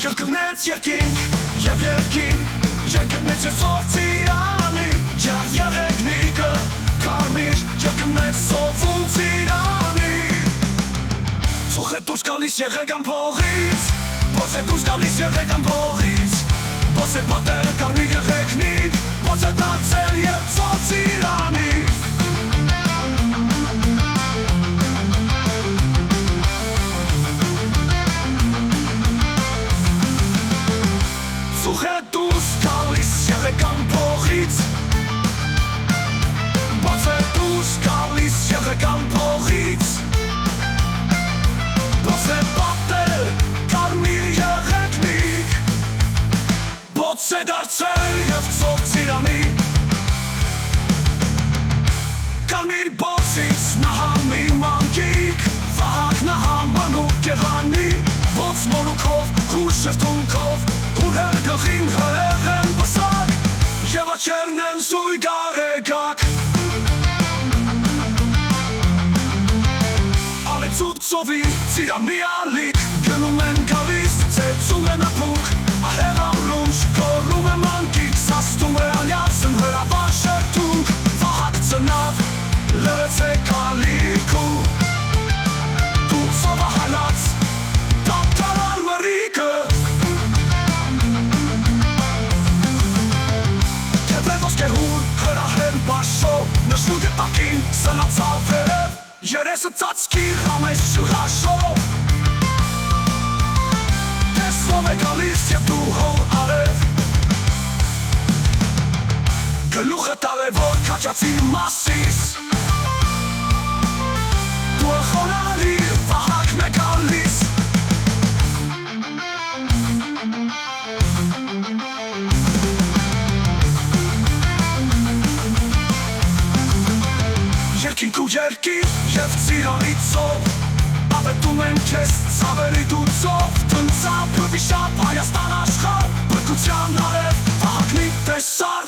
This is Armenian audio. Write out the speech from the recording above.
Երկրնեց երկինք և երկին, երկրնեց և սովցիրանի, ջար երեգնիկը, կարմիր, երկրնեց սովուն ծիրանի։ Ծուխ է դուս գալիս եղեգան փողից, ոս է դուս գալիս եղեգան փողից, ոս է պատերը կարմիր եղեգնիկ, ոս է դացել և սովցիրանի։ Ծուխ է դուս գալիս եղեգան փողից, ոս է դուս գալիս եղեգան փողից, ոս է պատեր կարմիր եղեգնիկ, ոս է դարձել և ծով ծիրանի։ Կարմիր բոցից նահամի մանկիկ, վահակ նահամ մանուկ եղանի, ոց մորուքով, խուր շրթունքով, ուր գլխին հրեղ են բսակ, և աչերն են զույգ արեգակ։ Ալեցուտ ծովի ծիրանի ալիք, գնում են գալիս, ծեցում են ապուկ, ահեղ ամրում շկորում է մանկիկ, սաստում է ալյացն հրավար շրթունք, վահակ ծնավ, լրեց է կալիքու, դու ծովը հալած, դապտարան մրիկը, Ոսկեհուր հրահեն բաշով, նշնուկ է տակին սնացավ վերև, երեսը ծացքի համես շուղաշով, տեսնով է գալիս և դու հոր արև, գլուխը տարևոր կաճացի մասիս, դու խոնալի վահակն է գալիս, Երկինք ու երկիր և ծիրանի ծով, ավետում են կեզ ծավերի դու ծով, տնծապ ու վիշապ Հայաստան աշխար, բրկության արև, վահակնի տեսար,